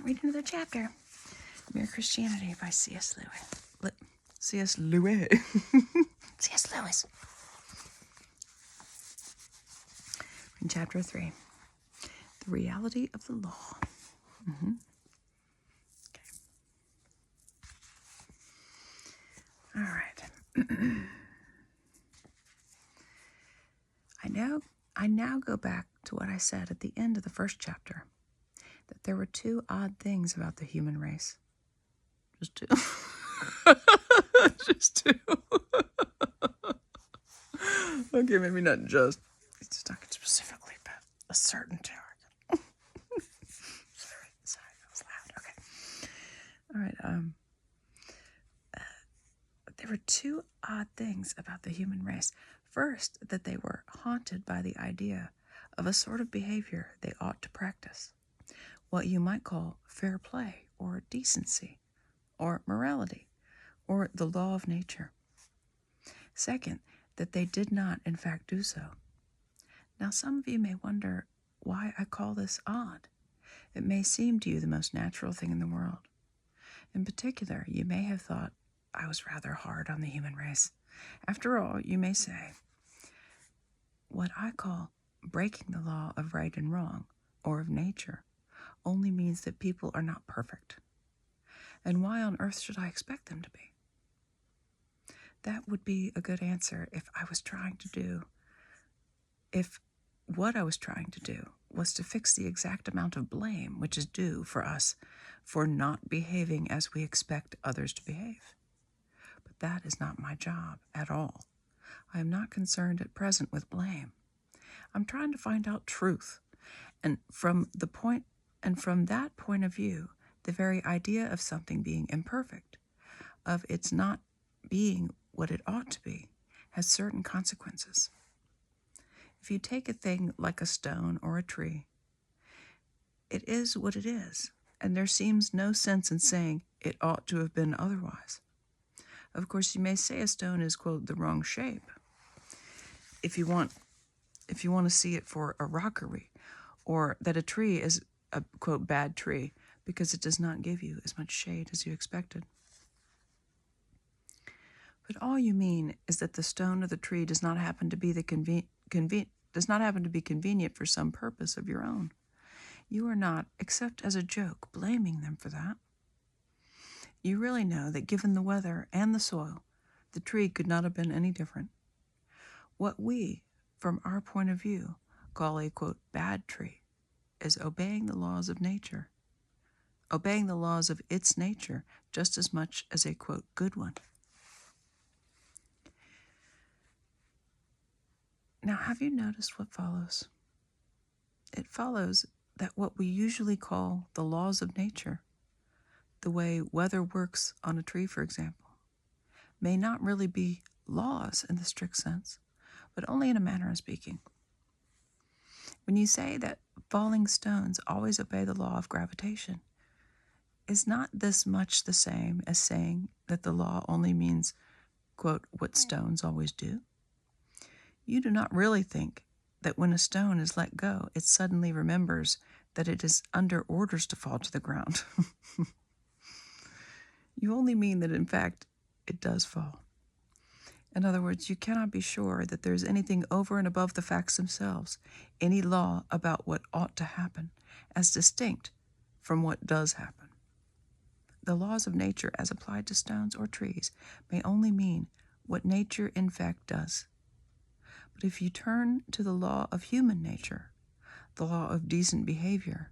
read another chapter. Mere Christianity by C.S. Lewis. C.S. Lewis. C.S. Lewis. In chapter 3, the reality of the law. Okay. All right. I now go back to what I said at the end of the first chapter, that there were two odd things about the human race. Just two. Just two. Okay, maybe not just. It's talking specifically about a certain two. Sorry, that was loud. Okay. All right. There were two odd things about the human race. First, that they were haunted by the idea of a sort of behavior they ought to practice, what you might call fair play or decency or morality or the law of nature. Second, that they did not, in fact, do so. Now, some of you may wonder why I call this odd. It may seem to you the most natural thing in the world. In particular, you may have thought I was rather hard on the human race. After all, you may say, what I call breaking the law of right and wrong, or of nature, only means that people are not perfect. And why on earth should I expect them to be? That would be a good answer if what I was trying to do was to fix the exact amount of blame which is due for us for not behaving as we expect others to behave. But that is not my job at all. I am not concerned at present with blame. I'm trying to find out truth. And from that point of view, the very idea of something being imperfect, of its not being what it ought to be, has certain consequences. If you take a thing like a stone or a tree, it is what it is, and there seems no sense in saying it ought to have been otherwise. Of course, you may say a stone is, quote, the wrong shape, if you want to see it for a rockery, or that a tree is a, quote, bad tree because it does not give you as much shade as you expected. But all you mean is that the stone or the tree does not happen to be convenient for some purpose of your own. You are not, except as a joke, blaming them for that. You really know that given the weather and the soil, the tree could not have been any different. What we, from our point of view, call a, quote, bad tree, is obeying the laws of nature, obeying the laws of its nature just as much as a, quote, good one. Now, have you noticed what follows? It follows that what we usually call the laws of nature, the way weather works on a tree, for example, may not really be laws in the strict sense, but only in a manner of speaking. When you say that falling stones always obey the law of gravitation, is not this much the same as saying that the law only means, quote, what stones always do? You do not really think that when a stone is let go, it suddenly remembers that it is under orders to fall to the ground. You only mean that, in fact, it does fall. In other words, you cannot be sure that there is anything over and above the facts themselves, any law about what ought to happen, as distinct from what does happen. The laws of nature, as applied to stones or trees, may only mean what nature in fact does. But if you turn to the law of human nature, the law of decent behavior,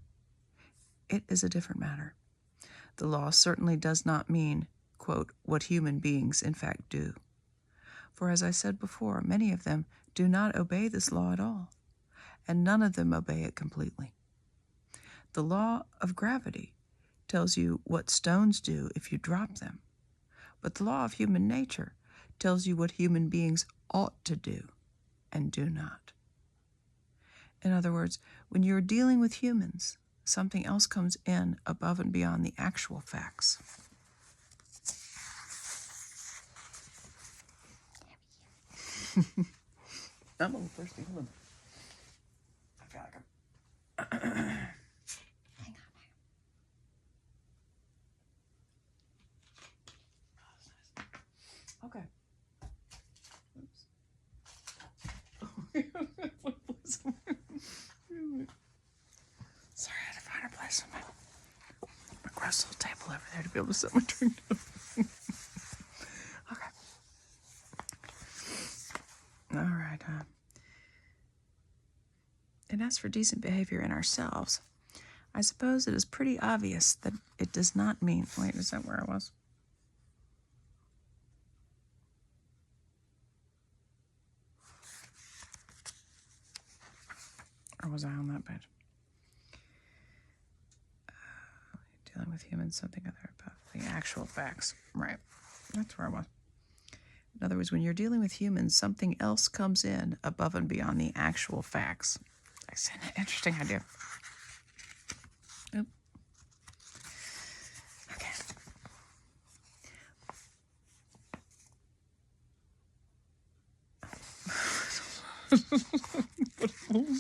it is a different matter. The law certainly does not mean, quote, what human beings in fact do. For as I said before, many of them do not obey this law at all, and none of them obey it completely. The law of gravity tells you what stones do if you drop them, but the law of human nature tells you what human beings ought to do and do not. In other words, when you're dealing with humans, something else comes in above and beyond the actual facts. I'm a little thirsty. Hold on. I feel like I'm... Hang on. organize my gross little table over there to be able to set my drink down. Okay. All right. And as for decent behavior in ourselves, I suppose it is pretty obvious that it does not mean... Wait, is that where I was? Or was I on that page? Dealing with humans, something other about the actual facts. Right. That's where I was. In other words, when you're dealing with humans, something else comes in above and beyond the actual facts. That's an interesting idea. Oop. Okay. I'm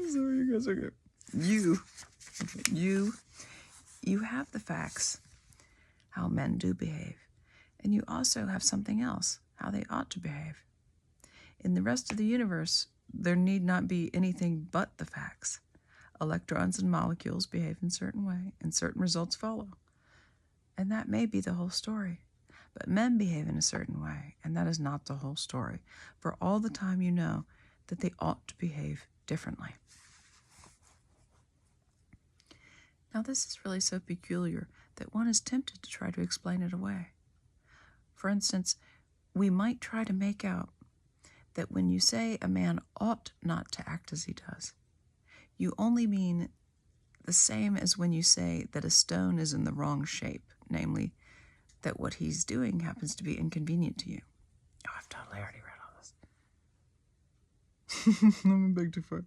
sorry, you guys are good. You have the facts, how men do behave, and you also have something else, how they ought to behave. In the rest of the universe, there need not be anything but the facts. Electrons and molecules behave in a certain way, and certain results follow. And that may be the whole story. But men behave in a certain way, and that is not the whole story. For all the time you know that they ought to behave differently. Now this is really so peculiar that one is tempted to try to explain it away. For instance, we might try to make out that when you say a man ought not to act as he does, you only mean the same as when you say that a stone is in the wrong shape, namely, that what he's doing happens to be inconvenient to you. Oh, I've totally already read all this. I'm a big default.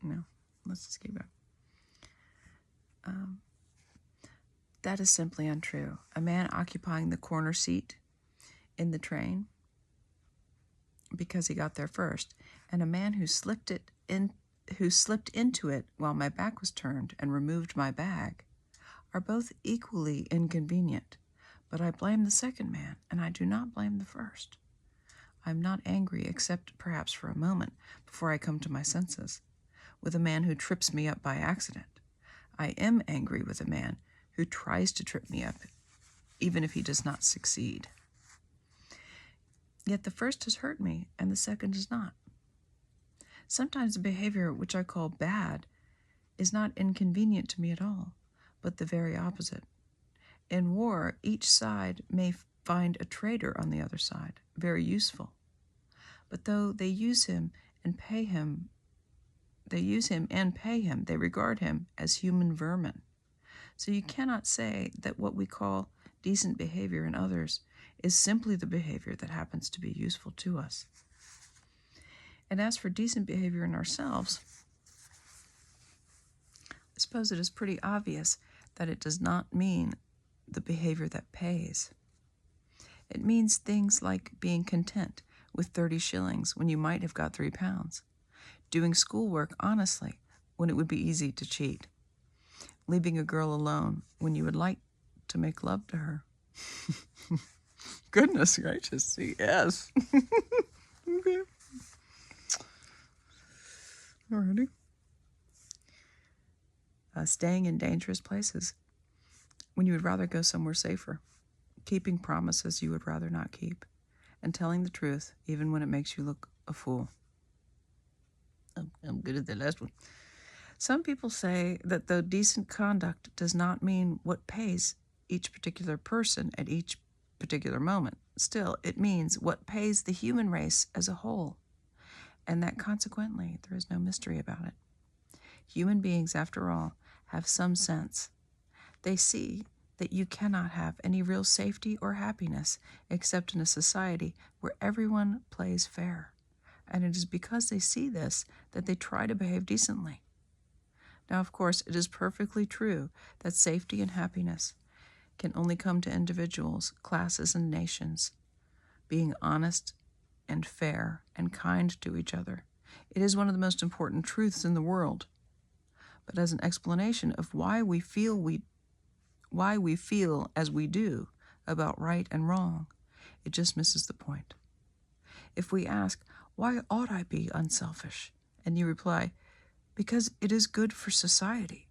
No, let's just keep going. That is simply untrue. A man occupying the corner seat in the train because he got there first, and a man who slipped into it while my back was turned and removed my bag, are both equally inconvenient. But I blame the second man, and I do not blame the first. I am not angry, except perhaps for a moment, before I come to my senses, with a man who trips me up by accident. I am angry with a man who tries to trip me up, even if he does not succeed. Yet the first has hurt me, and the second does not. Sometimes the behavior which I call bad is not inconvenient to me at all, but the very opposite. In war, each side may find a traitor on the other side very useful. But though they use him and pay him, they regard him as human vermin. So you cannot say that what we call decent behavior in others is simply the behavior that happens to be useful to us. And as for decent behavior in ourselves, I suppose it is pretty obvious that it does not mean the behavior that pays. It means things like being content with 30 shillings when you might have got 3 pounds, doing schoolwork honestly when it would be easy to cheat, leaving a girl alone when you would like to make love to her. Goodness gracious, yes. Okay. Alrighty. Staying in dangerous places when you would rather go somewhere safer, keeping promises you would rather not keep, and telling the truth even when it makes you look a fool. I'm good at the last one. Some people say that though decent conduct does not mean what pays each particular person at each particular moment, still it means what pays the human race as a whole, and that consequently there is no mystery about it. Human beings, after all, have some sense. They see that you cannot have any real safety or happiness except in a society where everyone plays fair, and it is because they see this that they try to behave decently. Now, of course, it is perfectly true that safety and happiness can only come to individuals, classes, and nations, being honest and fair and kind to each other. It is one of the most important truths in the world. But as an explanation of why we feel as we do about right and wrong, it just misses the point. If we ask, why ought I be unselfish? And you reply, because it is good for society.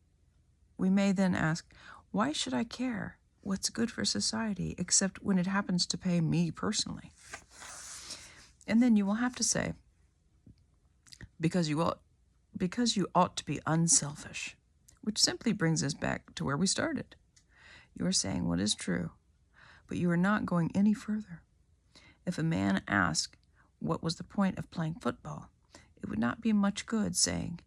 We may then ask, why should I care what's good for society except when it happens to pay me personally? And then you will have to say, because you ought to be unselfish, which simply brings us back to where we started. You are saying what is true, but you are not going any further. If a man asked what was the point of playing football, it would not be much good saying,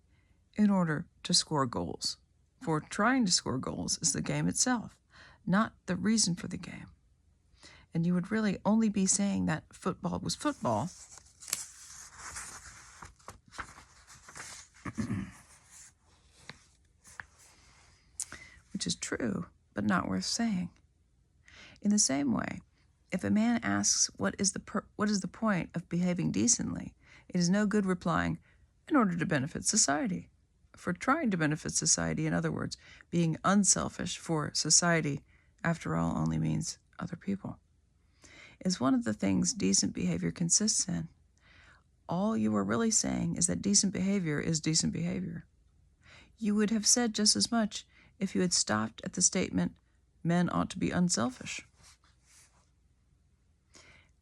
in order to score goals. For trying to score goals is the game itself, not the reason for the game. And you would really only be saying that football was football which is true, but not worth saying. In the same way, if a man asks what is the point of behaving decently, it is no good replying, in order to benefit society. For trying to benefit society, in other words, being unselfish for society, after all, only means other people, is one of the things decent behavior consists in. All you are really saying is that decent behavior is decent behavior. You would have said just as much if you had stopped at the statement, men ought to be unselfish.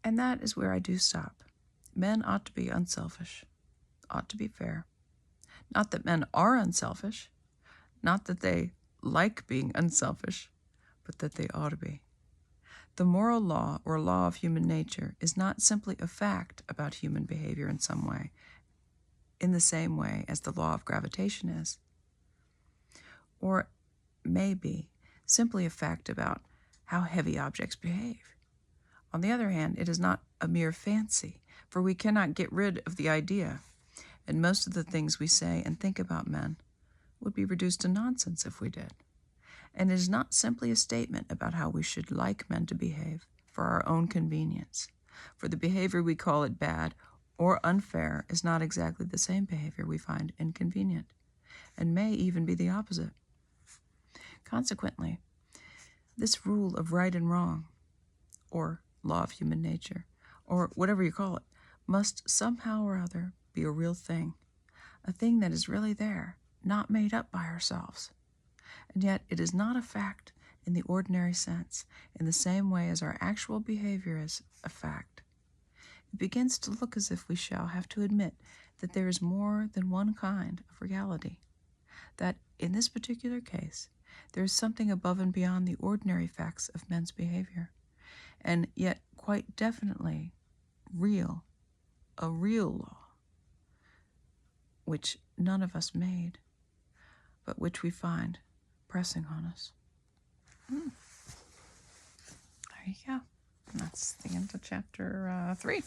And that is where I do stop. Men ought to be unselfish, ought to be fair. Not that men are unselfish, not that they like being unselfish, but that they ought to be. The moral law or law of human nature is not simply a fact about human behavior in some way, in the same way as the law of gravitation is, or maybe simply a fact about how heavy objects behave. On the other hand, it is not a mere fancy, for we cannot get rid of the idea, and most of the things we say and think about men would be reduced to nonsense if we did. And it is not simply a statement about how we should like men to behave for our own convenience, for the behavior we call it bad or unfair is not exactly the same behavior we find inconvenient, and may even be the opposite. Consequently, this rule of right and wrong, or law of human nature, or whatever you call it, must somehow or other be a real thing, a thing that is really there, not made up by ourselves. And yet it is not a fact in the ordinary sense, in the same way as our actual behavior is a fact. It begins to look as if we shall have to admit that there is more than one kind of reality, that in this particular case, there is something above and beyond the ordinary facts of men's behavior, and yet quite definitely real, a real law, which none of us made, but which we find pressing on us. There you go. And that's the end of chapter 3.